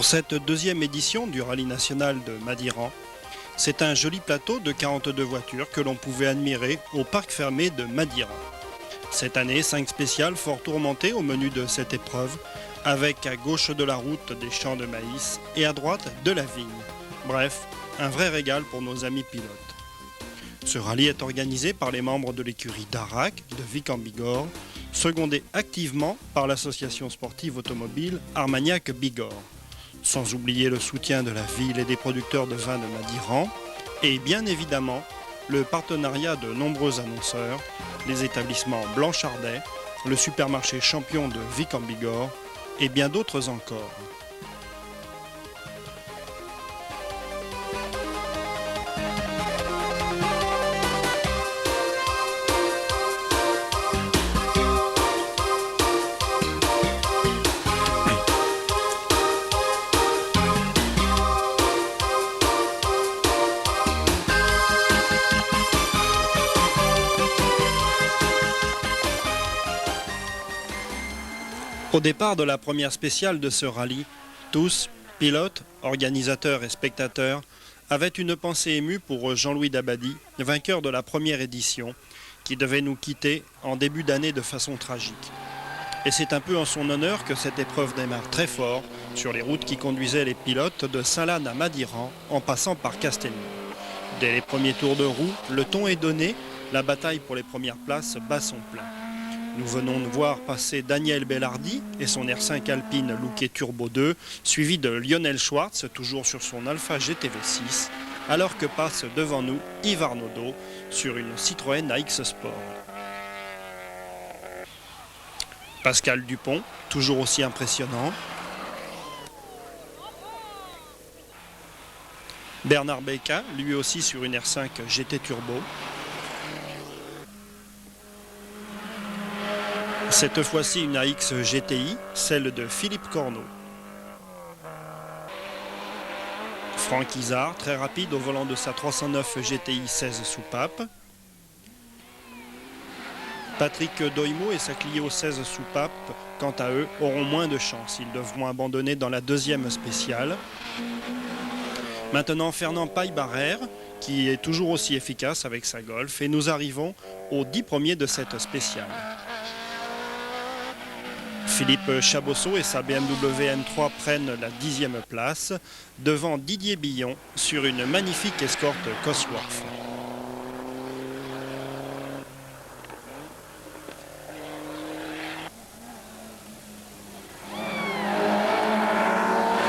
Pour cette deuxième édition du rallye national de Madiran, c'est un joli plateau de 42 voitures que l'on pouvait admirer au parc fermé de Madiran. Cette année, 5 spéciales fort tourmentées au menu de cette épreuve, avec à gauche de la route des champs de maïs et à droite de la vigne. Bref, un vrai régal pour nos amis pilotes. Ce rallye est organisé par les membres de l'écurie d'Arac de Vic en Bigorre, secondé activement par l'association sportive automobile Armagnac Bigorre. Sans oublier le soutien de la ville et des producteurs de vin de Madiran, et bien évidemment le partenariat de nombreux annonceurs, les établissements Blanchardais, le supermarché Champion de Vic en Bigorre et bien d'autres encore. Au départ de la première spéciale de ce rallye, tous, pilotes, organisateurs et spectateurs, avaient une pensée émue pour Jean-Louis Dabadi, vainqueur de la première édition, qui devait nous quitter en début d'année de façon tragique. Et c'est un peu en son honneur que cette épreuve démarre très fort sur les routes qui conduisaient les pilotes de Sainte-Lanne à Madiran en passant par Castelnau. Dès les premiers tours de roue, le ton est donné, la bataille pour les premières places bat son plein. Nous venons de voir passer Daniel Bellardi et son R5 Alpine Louquet Turbo 2, suivi de Lionel Schwartz, toujours sur son Alpha GTV6, alors que passe devant nous Yves Arnaudot sur une Citroën AX Sport. Pascal Dupont, toujours aussi impressionnant. Bernard Becca, lui aussi sur une R5 GT Turbo. Cette fois-ci une AX GTI, celle de Philippe Corneau. Franck Isard, très rapide au volant de sa 309 GTI 16 soupape. Patrick Doimo et sa Clio 16 soupape, quant à eux, auront moins de chance. Ils devront abandonner dans la deuxième spéciale. Maintenant, Fernand Paille-Barrère, qui est toujours aussi efficace avec sa Golf. Et nous arrivons aux 10 premiers de cette spéciale. Philippe Chabosso et sa BMW M3 prennent la 10e place devant Didier Billon sur une magnifique escorte Cosworth.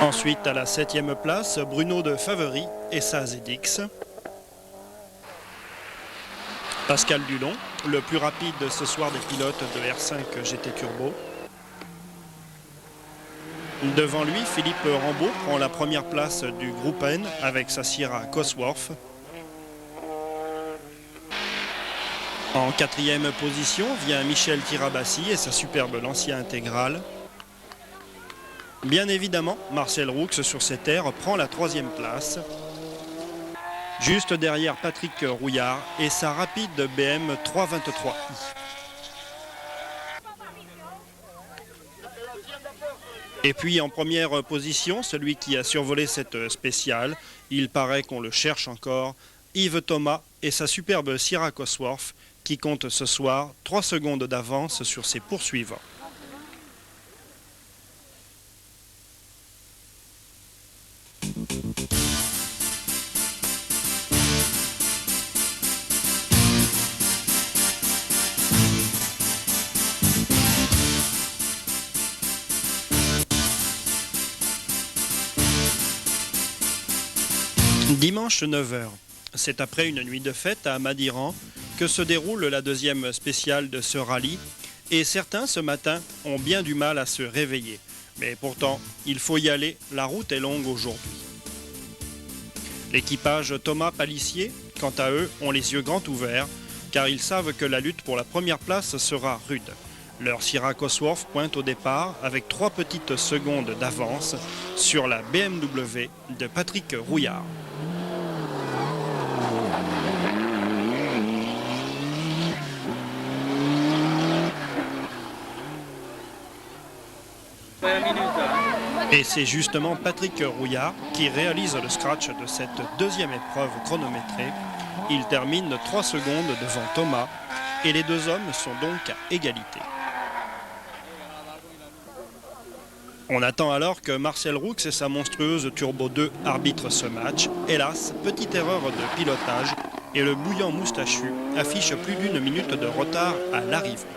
Ensuite, à la 7e place, Bruno de Faveri et sa ZX. Pascal Dulon, le plus rapide ce soir des pilotes de R5 GT Turbo. Devant lui, Philippe Rambaud prend la première place du groupe N avec sa Sierra Cosworth. En 4e position vient Michel Tirabassi et sa superbe Lancia intégrale. Bien évidemment, Marcel Roux sur cette aire prend la 3e place. Juste derrière Patrick Rouillard et sa rapide BM 323i. Et puis en première position, celui qui a survolé cette spéciale, il paraît qu'on le cherche encore, Yves Thomas et sa superbe Sierra Cosworth qui compte ce soir 3 secondes d'avance sur ses poursuivants. Dimanche 9h, c'est après une nuit de fête à Madiran que se déroule la deuxième spéciale de ce rallye et certains ce matin ont bien du mal à se réveiller. Mais pourtant, il faut y aller, la route est longue aujourd'hui. L'équipage Thomas Palissier, quant à eux, ont les yeux grands ouverts car ils savent que la lutte pour la première place sera rude. Leur Sierra Cosworth pointe au départ avec 3 petites secondes d'avance sur la BMW de Patrick Rouillard. Et c'est justement Patrick Rouillard qui réalise le scratch de cette deuxième épreuve chronométrée. Il termine 3 secondes devant Thomas et les deux hommes sont donc à égalité. On attend alors que Marcel Roux et sa monstrueuse Turbo 2 arbitrent ce match. Hélas, petite erreur de pilotage et le bouillant moustachu affiche plus d'1 minute de retard à l'arrivée.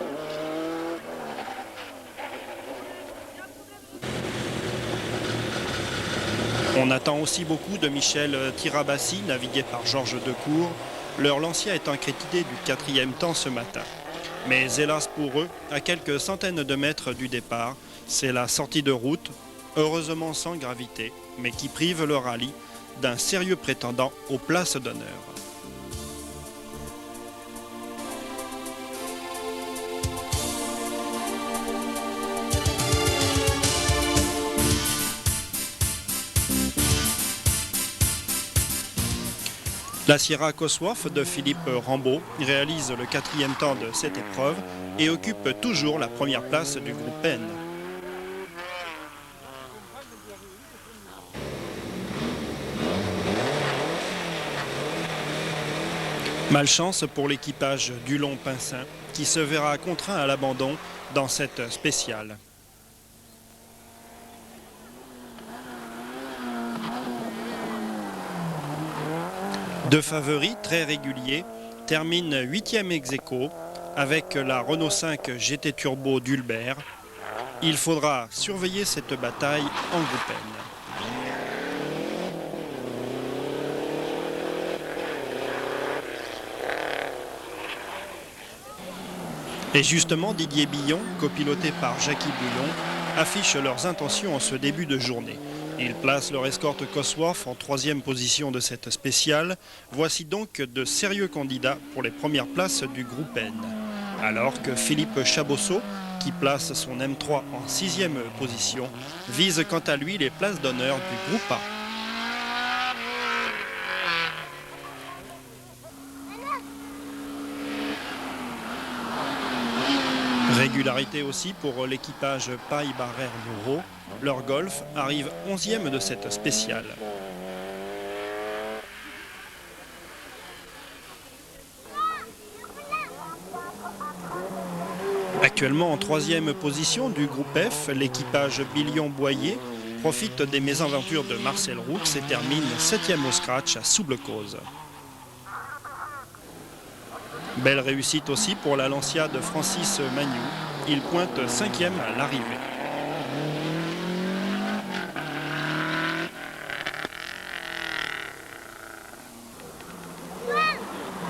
On attend aussi beaucoup de Michel Tirabassi, navigué par Georges Decour, leur lancier étant crédité du 4e temps ce matin. Mais hélas pour eux, à quelques centaines de mètres du départ, c'est la sortie de route, heureusement sans gravité, mais qui prive le rallye d'un sérieux prétendant aux places d'honneur. La Sierra Cosworth de Philippe Rambaud réalise le 4e temps de cette épreuve et occupe toujours la première place du groupe N. Malchance pour l'équipage du Long-Pincin qui se verra contraint à l'abandon dans cette spéciale. Deux favoris très réguliers terminent 8e ex-aequo avec la Renault 5 GT Turbo d'Hulbert. Il faudra surveiller cette bataille en groupe N. Et justement, Didier Billon, copiloté par Jackie Bouillon, affiche leurs intentions en ce début de journée. Ils placent leur escorte Cosworth en 3e position de cette spéciale. Voici donc de sérieux candidats pour les premières places du groupe N. Alors que Philippe Chabosso, qui place son M3 en 6e position, vise quant à lui les places d'honneur du groupe A. Régularité aussi pour l'équipage Paille-Barrère-Moureau. Leur Golf arrive 11e de cette spéciale. Actuellement en 3e position du groupe F, l'équipage Billion-Boyer profite des mésaventures de Marcel Roux et termine 7e au scratch à Soublecause. Belle réussite aussi pour la Lancia de Francis Magnou. Il pointe 5e à l'arrivée.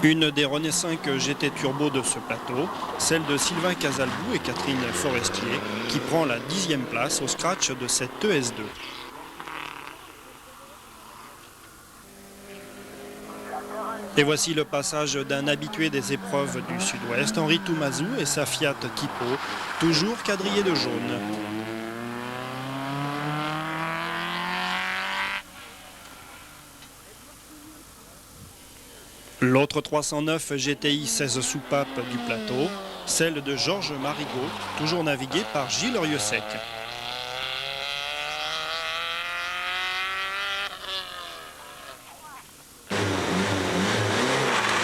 Une des Renault 5 GT Turbo de ce plateau, celle de Sylvain Casalbou et Catherine Forestier, qui prend la 10e place au scratch de cette ES2. Et voici le passage d'un habitué des épreuves du Sud-Ouest, Henri Toumazou et sa Fiat Tipo, toujours quadrillé de jaune. L'autre 309 GTI 16 soupapes du plateau, celle de Georges Marigot, toujours naviguée par Gilles Rieussec.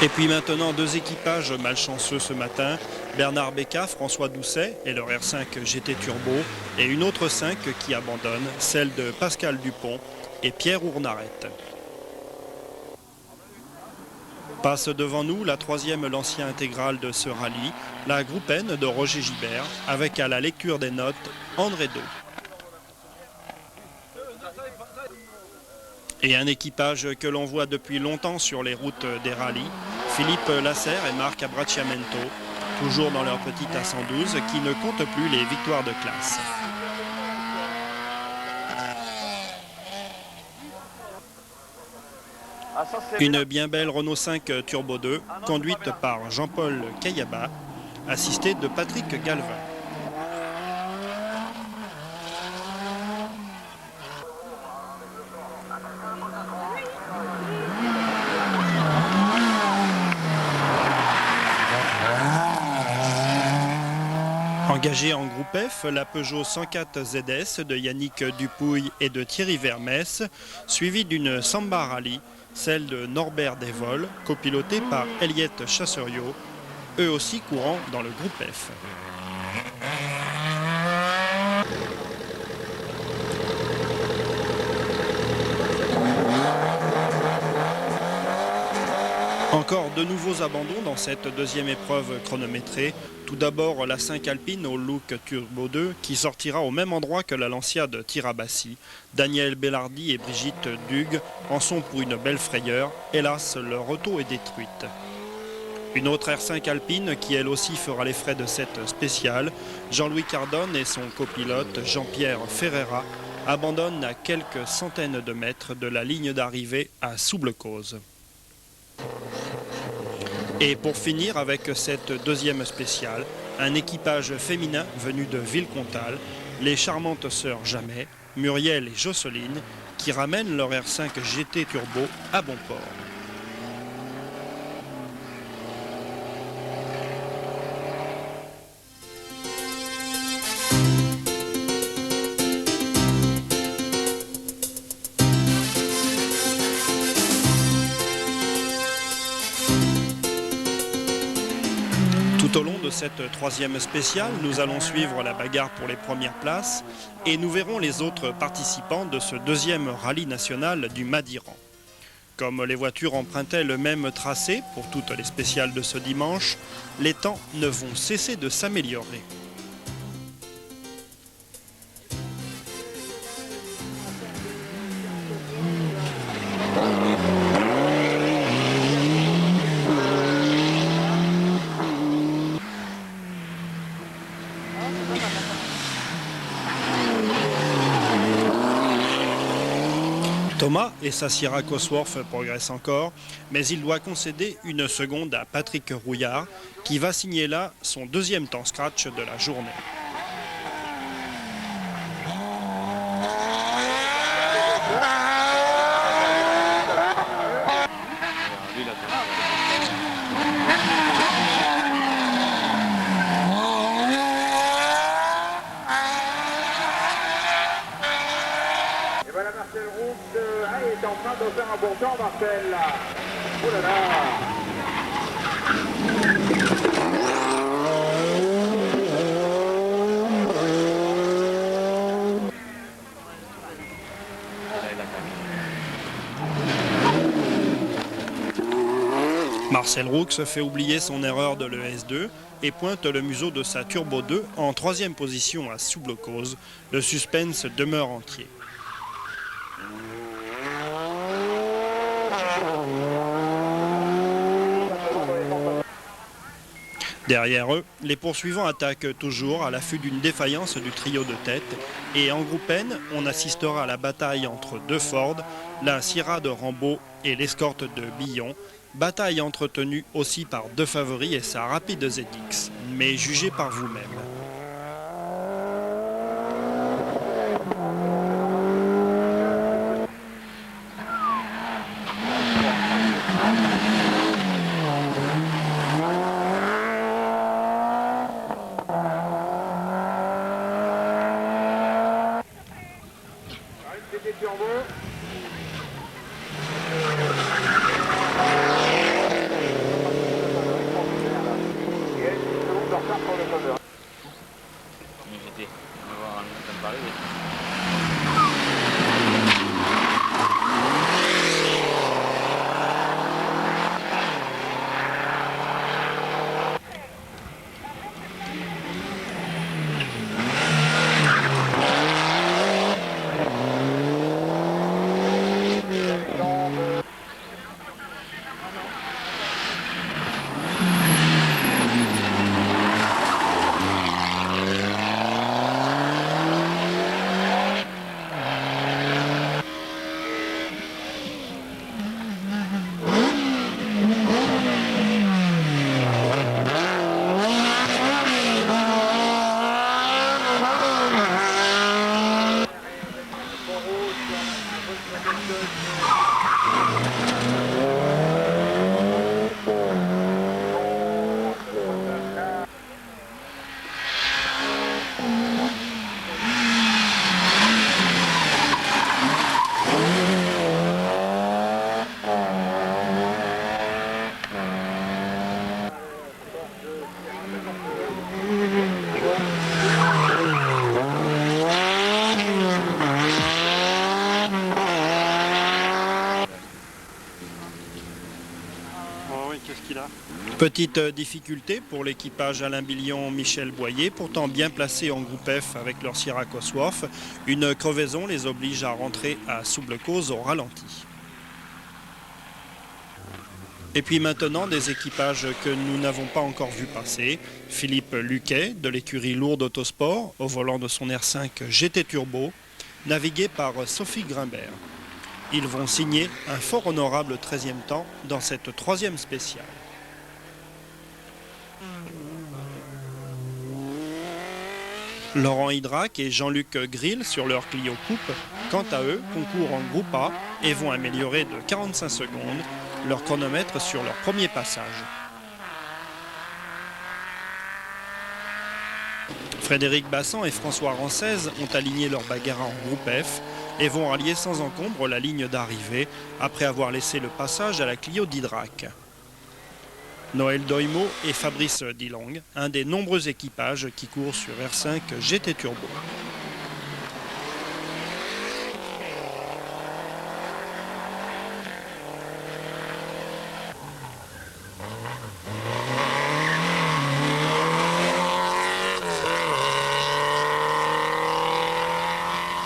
Et puis maintenant, deux équipages malchanceux ce matin, Bernard Becca, François Doucet et leur R5 GT Turbo, et une autre 5 qui abandonne, celle de Pascal Dupont et Pierre Ournarette. Passe devant nous la 3e Lancia intégrale de ce rallye, la groupe N de Roger Gibert, avec à la lecture des notes André Do. Et un équipage que l'on voit depuis longtemps sur les routes des rallyes, Philippe Lasserre et Marc Abracciamento, toujours dans leur petite A112 qui ne compte plus les victoires de classe. Une bien belle Renault 5 Turbo 2, conduite par Jean-Paul Cayaba, assisté de Patrick Galvin. En Engagée en groupe F, la Peugeot 104 ZS de Yannick Dupouille et de Thierry Vermès, suivie d'une Samba Rally, celle de Norbert Desvols, copilotée par Eliette Chasseriot, eux aussi courant dans le groupe F. Encore de nouveaux abandons dans cette deuxième épreuve chronométrée. Tout d'abord la 5 Alpine au look Turbo 2 qui sortira au même endroit que la Lancia de Tirabassi. Daniel Bellardi et Brigitte Dugue en sont pour une belle frayeur. Hélas, leur auto est détruite. Une autre R5 Alpine qui elle aussi fera les frais de cette spéciale. Jean-Louis Cardone et son copilote Jean-Pierre Ferreira abandonnent à quelques centaines de mètres de la ligne d'arrivée à Soublecause. Et pour finir avec cette deuxième spéciale, un équipage féminin venu de Villecontal, les charmantes sœurs Jamais, Muriel et Jocelyne, qui ramènent leur R5 GT Turbo à bon port. Tout au long de cette troisième spéciale, nous allons suivre la bagarre pour les premières places et nous verrons les autres participants de ce deuxième rallye national du Madiran. Comme les voitures empruntaient le même tracé pour toutes les spéciales de ce dimanche, les temps ne vont cesser de s'améliorer. Thomas et sa Sierra Cosworth progressent encore, mais il doit concéder une seconde à Patrick Rouillard, qui va signer là son deuxième temps scratch de la journée. Marcel Roux est en train de faire un bon temps, Marcel. Oh là là. Marcel Roux fait oublier son erreur de l'ES2 et pointe le museau de sa Turbo 2 en troisième position à Soublecause. Le suspense demeure entier. Derrière eux, les poursuivants attaquent toujours à l'affût d'une défaillance du trio de tête et en groupe N, on assistera à la bataille entre deux Ford, la Sierra de Rambaud et l'escorte de Billon, bataille entretenue aussi par deux favoris et sa rapide ZX, mais jugée par vous-même. Oh oui, qu'est-ce qu'il a? Petite difficulté pour l'équipage Alain Billion, Michel Boyer, pourtant bien placés en groupe F avec leur Sierra Cosworth. Une crevaison les oblige à rentrer à Soublecause au ralenti. Et puis maintenant, des équipages que nous n'avons pas encore vu passer. Philippe Luquet, de l'écurie Lourde Autosport, au volant de son R5 GT Turbo, navigué par Sophie Grimbert. Ils vont signer un fort honorable 13e temps dans cette 3e spéciale. Laurent Hydrac et Jean-Luc Grill sur leur Clio Coupe, quant à eux, concourent en groupe A et vont améliorer de 45 secondes leur chronomètre sur leur premier passage. Frédéric Bassan et François Rancez ont aligné leur bagarre en groupe F et vont rallier sans encombre la ligne d'arrivée après avoir laissé le passage à la Clio d'Hydrac. Noël Doimo et Fabrice Dillong, un des nombreux équipages qui courent sur R5 GT Turbo.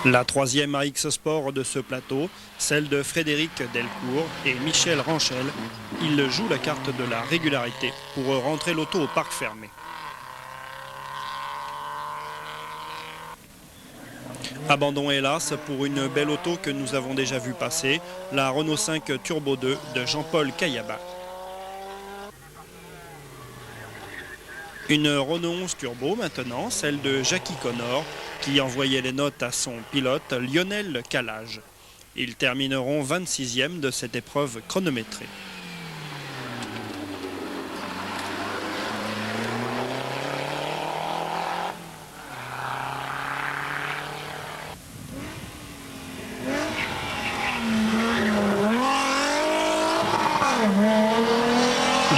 La 3e AX Sport de ce plateau, celle de Frédéric Delcourt et Michel Ranchel, ils jouent la carte de la régularité pour rentrer l'auto au parc fermé. Abandon hélas pour une belle auto que nous avons déjà vue passer, la Renault 5 Turbo 2 de Jean-Paul Cayaba. Une Renault 11 Turbo maintenant, celle de Jackie Connor, qui envoyait les notes à son pilote Lionel Calage. Ils termineront 26e de cette épreuve chronométrée.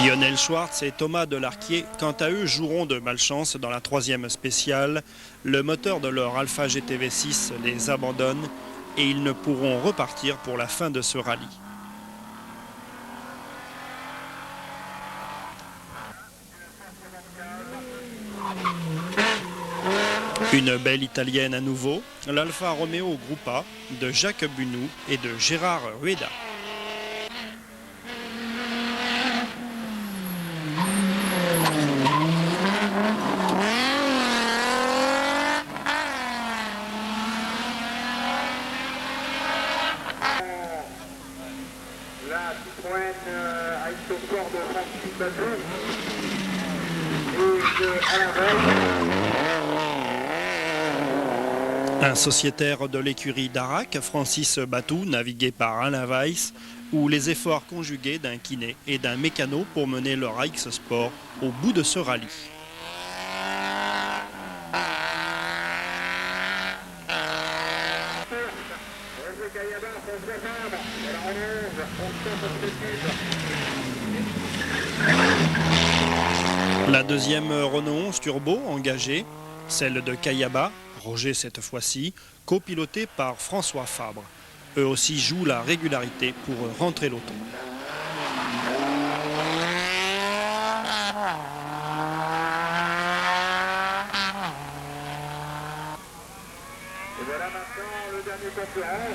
Lionel Schwartz et Thomas Delarquier, quant à eux, joueront de malchance dans la 3e spéciale. Le moteur de leur Alpha GTV6 les abandonne et ils ne pourront repartir pour la fin de ce rallye. Une belle italienne à nouveau, l'Alfa Romeo Groupe A de Jacques Bunou et de Gérard Rueda. La Citroën AX Sport de Francis Batou et de Alain Veil. Un sociétaire de l'écurie d'Arac, Francis Batou, navigué par Alain Weiss, ou les efforts conjugués d'un kiné et d'un mécano pour mener leur AX Sport au bout de ce rallye. La 2e Renault 11 Turbo engagée, celle de Cayaba, Roger cette fois-ci, copilotée par François Fabre. Eux aussi jouent la régularité pour rentrer l'auto. Et voilà maintenant le dernier concurrent,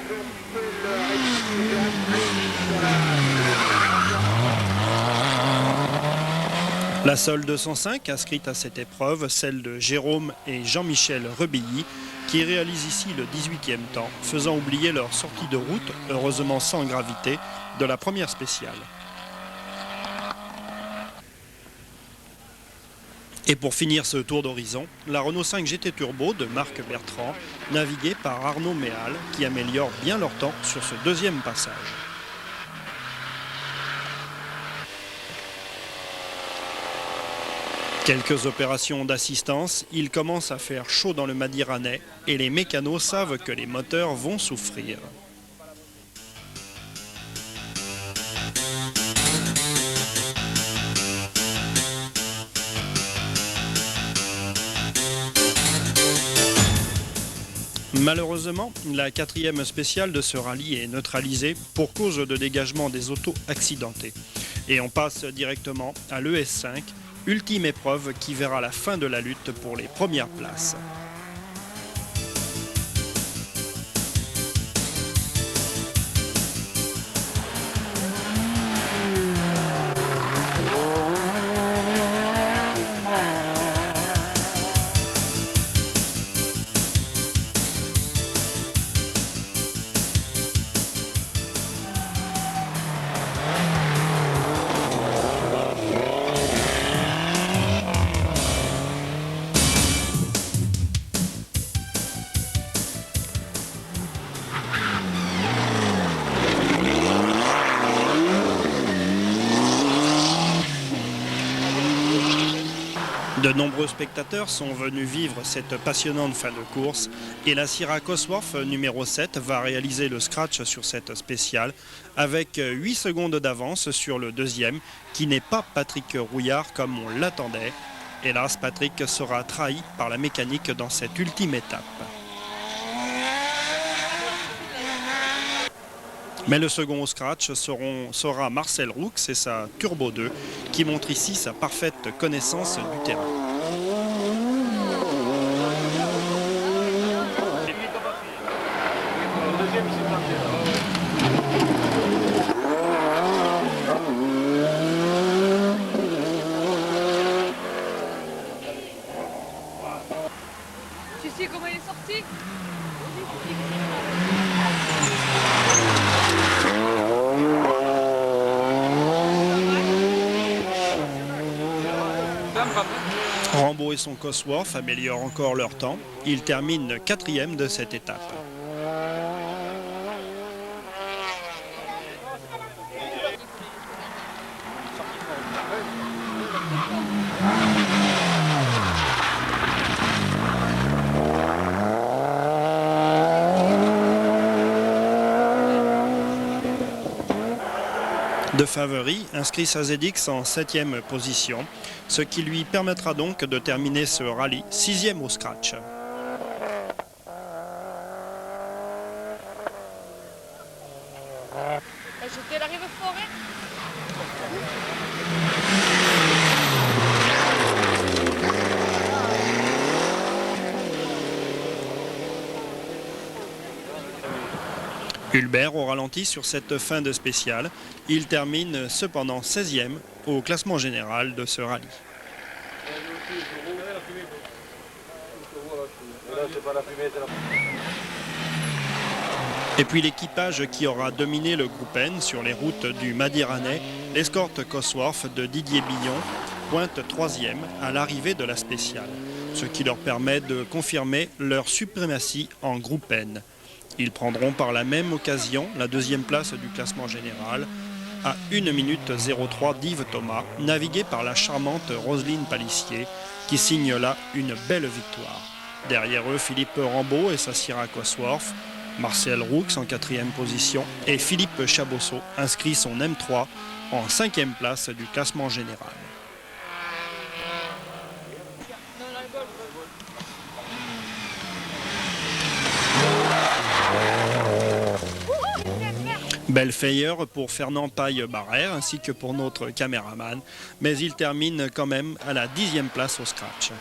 La seule 205 inscrite à cette épreuve, celle de Jérôme et Jean-Michel Rebilly, qui réalisent ici le 18e temps, faisant oublier leur sortie de route, heureusement sans gravité, de la première spéciale. Et pour finir ce tour d'horizon, la Renault 5 GT Turbo de Marc Bertrand, naviguée par Arnaud Méal, qui améliore bien leur temps sur ce 2e passage. Quelques opérations d'assistance, il commence à faire chaud dans le Madiranais et les mécanos savent que les moteurs vont souffrir. Malheureusement, la 4e spéciale de ce rallye est neutralisée pour cause de dégagement des autos accidentés. Et on passe directement à l'ES5, ultime épreuve qui verra la fin de la lutte pour les premières places. De nombreux spectateurs sont venus vivre cette passionnante fin de course et la Syrah Cosworth numéro 7 va réaliser le scratch sur cette spéciale avec 8 secondes d'avance sur le deuxième qui n'est pas Patrick Rouillard comme on l'attendait. Hélas, Patrick sera trahi par la mécanique dans cette ultime étape. Mais le second au scratch sera Marcel Roux et sa Turbo 2 qui montre ici sa parfaite connaissance du terrain. Tu sais comment il est sorti? Rambo et son Cosworth améliorent encore leur temps. Ils terminent 4e de cette étape. De Favori inscrit sa ZX en 7e position, ce qui lui permettra donc de terminer ce rallye 6e au scratch. J'étais l'arrivée fort, hein? Hulbert au ralenti sur cette fin de spéciale. Il termine cependant 16e au classement général de ce rallye. Et puis l'équipage qui aura dominé le groupe N sur les routes du Madiranais, l'escorte Cosworth de Didier Billon, pointe 3e à l'arrivée de la spéciale, ce qui leur permet de confirmer leur suprématie en groupe N. Ils prendront par la même occasion la 2e place du classement général à 1 minute 03 d'Yves Thomas, navigué par la charmante Roselyne Palissier, qui signe là une belle victoire. Derrière eux, Philippe Rambaud et sa Syrah Cosworth, Marcel Roux en 4e position et Philippe Chabosso inscrit son M3 en 5e place du classement général. Belle frayeur pour Fernand Paille-Barrère ainsi que pour notre caméraman, mais il termine quand même à la 10e place au scratch.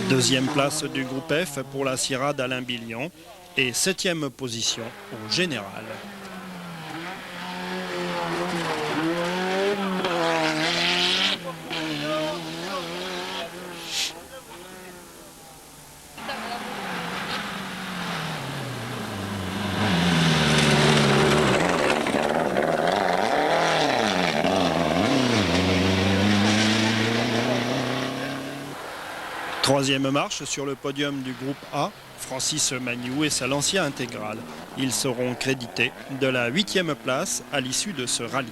Deuxième place du groupe F pour la Syrah d'Alain Billion et 7e position au général. Troisième marche sur le podium du groupe A, Francis Magnou et sa Lancia intégrale. Ils seront crédités de la 8e place à l'issue de ce rallye.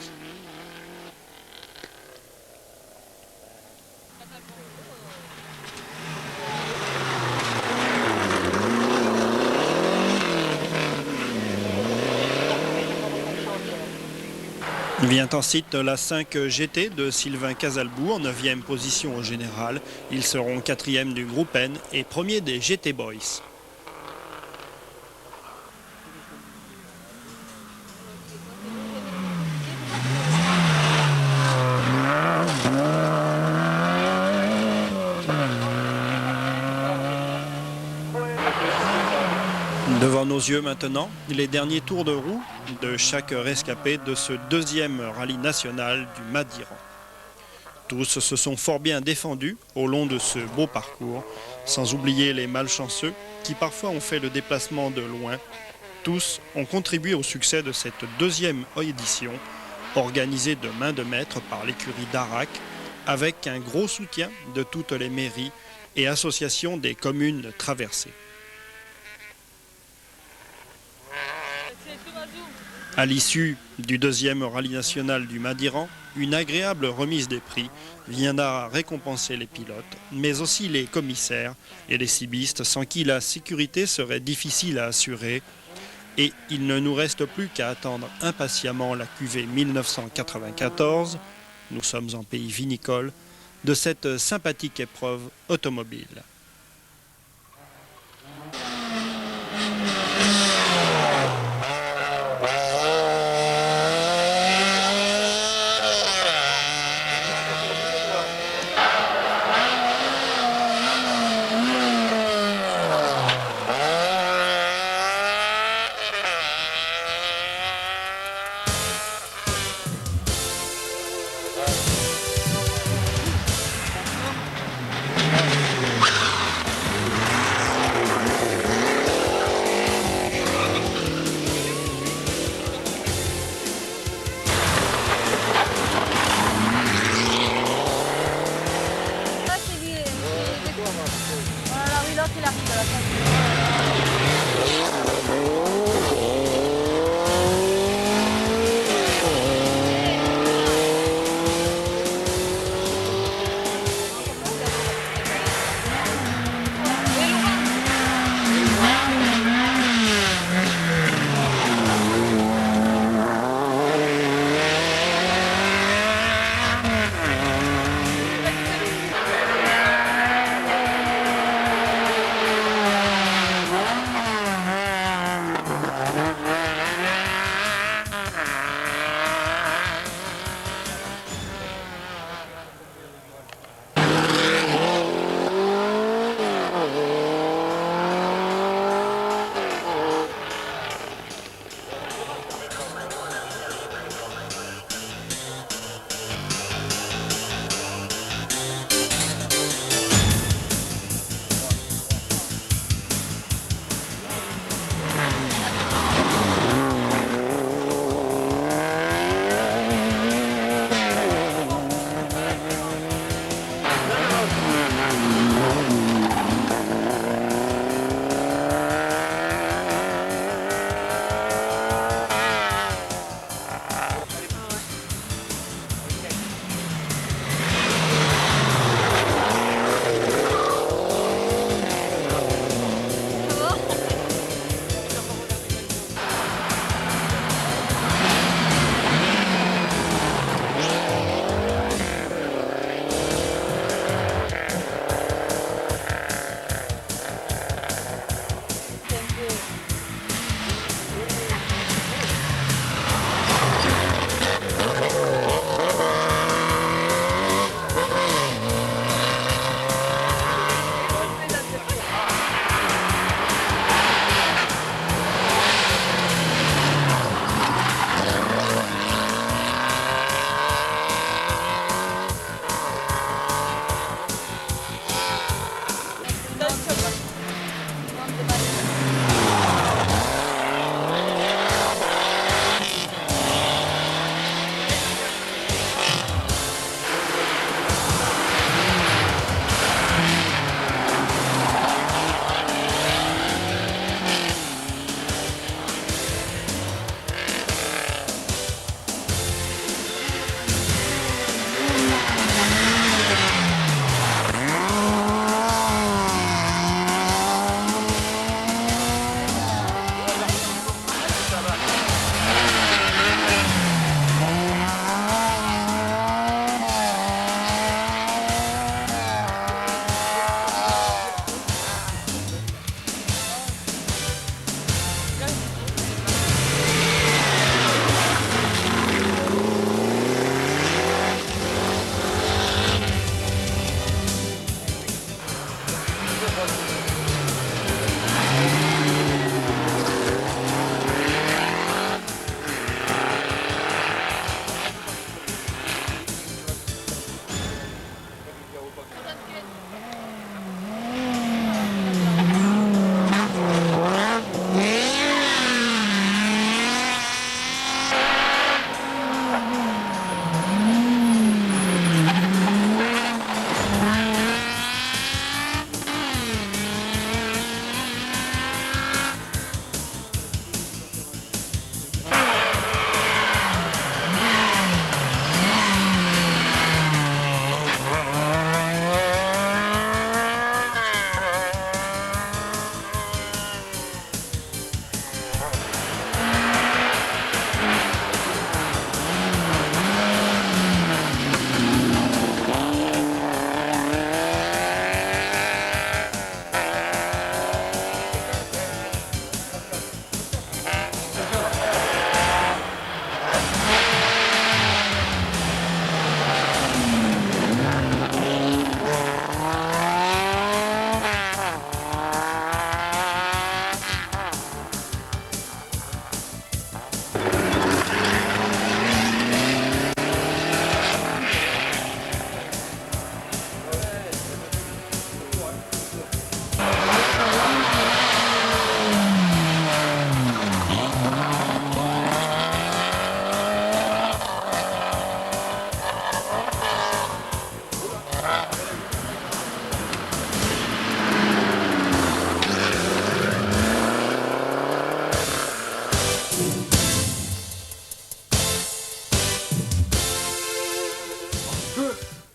Vient ensuite la 5 GT de Sylvain Casalbou en 9e position au général. Ils seront 4e du groupe N et 1er des GT Boys. Devant nos yeux maintenant, les derniers tours de roue de chaque rescapé de ce deuxième rallye national du Madiran. Tous se sont fort bien défendus au long de ce beau parcours, sans oublier les malchanceux qui parfois ont fait le déplacement de loin. Tous ont contribué au succès de cette deuxième édition, organisée de main de maître par l'écurie d'Arac, avec un gros soutien de toutes les mairies et associations des communes traversées. À l'issue du deuxième rallye national du Madiran, une agréable remise des prix viendra récompenser les pilotes, mais aussi les commissaires et les cibistes, sans qui la sécurité serait difficile à assurer. Et il ne nous reste plus qu'à attendre impatiemment la cuvée 1994, nous sommes en pays vinicole, de cette sympathique épreuve automobile.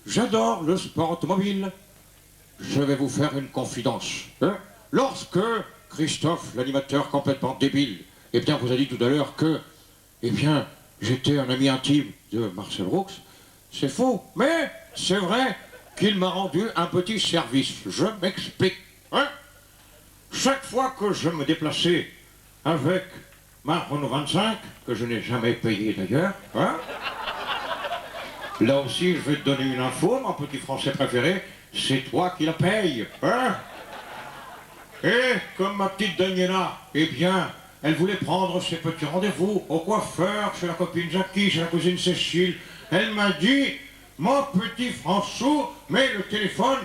j'adore le sport automobile. Je vais vous faire une confidence. Lorsque Christophe, l'animateur complètement débile, eh bien, vous a dit tout à l'heure que, eh bien, j'étais un ami intime de Marcel Roux, c'est faux, mais c'est vrai qu'il m'a rendu un petit service. Je m'explique. Chaque fois que je me déplaçais avec ma Renault 25, que je n'ai jamais payé d'ailleurs, là aussi, je vais te donner une info, mon petit français préféré, c'est toi qui la payes, Et comme ma petite Daniela, eh bien, elle voulait prendre ses petits rendez-vous au coiffeur, chez la copine Jackie, chez la cousine Cécile. Elle m'a dit, mon petit François, mets le téléphone,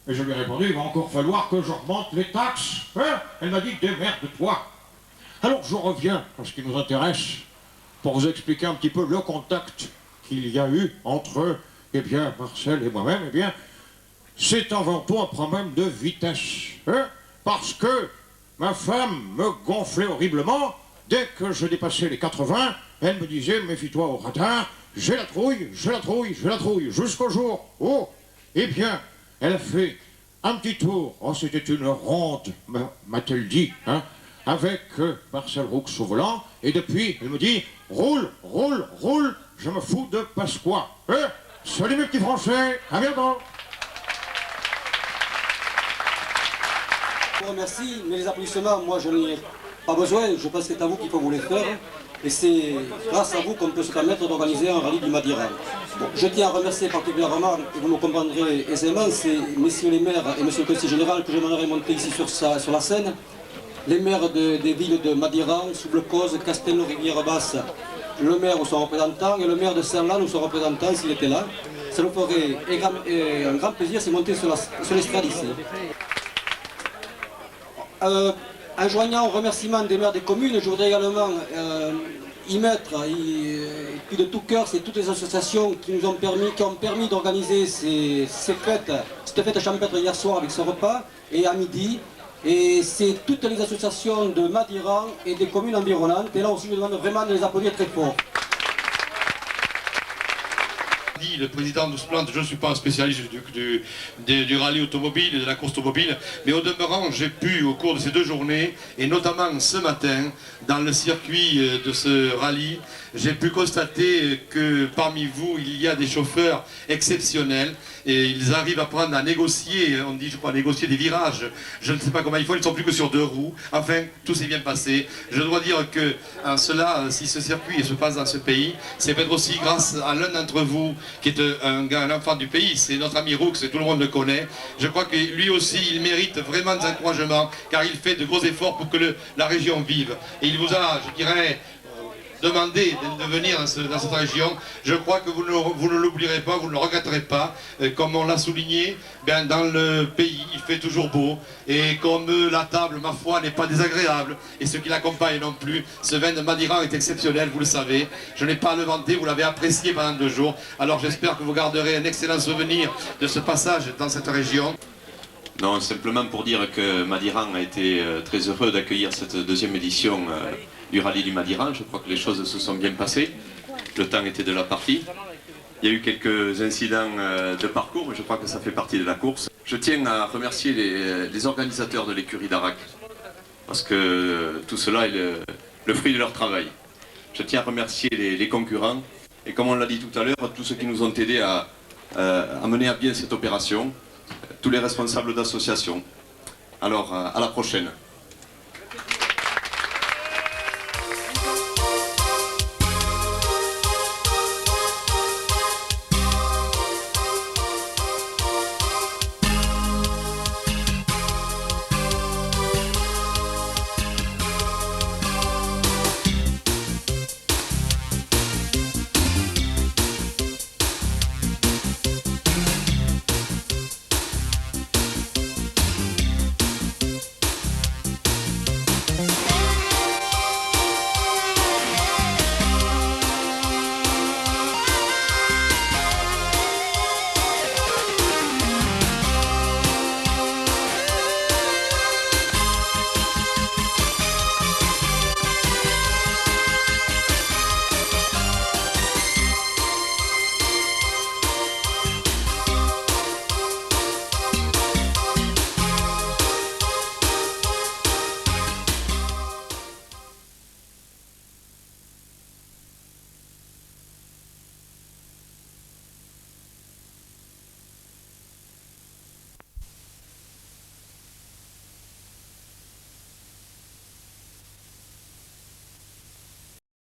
Et je lui ai répondu, il va encore falloir que j'augmente les taxes, Elle m'a dit, démerde-toi. Alors je reviens à ce qui nous intéresse, pour vous expliquer un petit peu le contact qu'il y a eu entre, eh bien, Marcel et moi-même, eh bien, c'est avant tout un problème de vitesse. Parce que ma femme me gonflait horriblement. Dès que je dépassais les 80, elle me disait, méfie-toi au radar, j'ai la trouille, j'ai la trouille, j'ai la trouille, jusqu'au jour où, eh bien, elle a fait un petit tour. Oh, c'était une ronde, m'a-t-elle dit, avec Marcel Roux au volant. Et depuis, elle me dit, roule, roule, roule, je me fous de Pasqua. Salut mes petits Français, à bientôt. Je vous remercie, mais les applaudissements, moi je n'en ai pas besoin, je pense que c'est à vous qu'il faut vous les faire. Et c'est grâce à vous qu'on peut se permettre d'organiser un rallye du Madiran. Bon, je tiens à remercier particulièrement, et vous me comprendrez aisément, c'est messieurs les maires et monsieur le conseiller général que j'aimerais monter ici sur la scène. Les maires des villes de Madiran, Souble-Causse, Castelnau, Rivière-Basse, le maire ou son représentant, et le maire de Saint-Lan ou son représentant s'il était là. Ça nous ferait un grand plaisir, c'est monter sur l'estrade ici. En joignant au remerciement des maires des communes, je voudrais également y mettre, et puis de tout cœur, c'est toutes les associations qui nous ont permis d'organiser cette fête champêtre hier soir avec ce repas, et à midi. Et c'est toutes les associations de Madiran et des communes environnantes. Et là aussi, je demande vraiment de les applaudir très fort. Le président nous se plante, je ne suis pas un spécialiste du rallye automobile et de la course automobile, mais au demeurant, j'ai pu, au cours de ces 2 journées, et notamment ce matin, dans le circuit de ce rallye, j'ai pu constater que parmi vous, il y a des chauffeurs exceptionnels, et ils arrivent à prendre, à négocier, on dit je crois, négocier des virages, je ne sais pas comment ils font, ils ne sont plus que sur 2 roues, enfin, tout s'est bien passé. Je dois dire que, en cela, si ce circuit se passe dans ce pays, c'est peut-être aussi grâce à l'un d'entre vous, qui est un enfant du pays, c'est notre ami Roux, et tout le monde le connaît. Je crois que lui aussi, il mérite vraiment des encouragements, car il fait de gros efforts pour que la région vive. Et il vous a, je dirais, demandé de venir dans cette région. Je crois que vous ne l'oublierez pas, vous ne le regretterez pas. Comme on l'a souligné, bien, dans le pays, il fait toujours beau. Et comme la table, ma foi, n'est pas désagréable, et ce qui l'accompagne non plus, ce vin de Madiran est exceptionnel, vous le savez. Je n'ai pas à le vanter, vous l'avez apprécié pendant 2 jours. Alors j'espère que vous garderez un excellent souvenir de ce passage dans cette région. Non, simplement pour dire que Madiran a été très heureux d'accueillir cette 2e édition du rallye du Madiran. Je crois que les choses se sont bien passées. Le temps était de la partie. Il y a eu quelques incidents de parcours, mais je crois que ça fait partie de la course. Je tiens à remercier les organisateurs de l'écurie d'Arac, parce que tout cela est le fruit de leur travail. Je tiens à remercier les concurrents, et comme on l'a dit tout à l'heure, tous ceux qui nous ont aidés à mener à bien cette opération, tous les responsables d'associations. Alors, à la prochaine.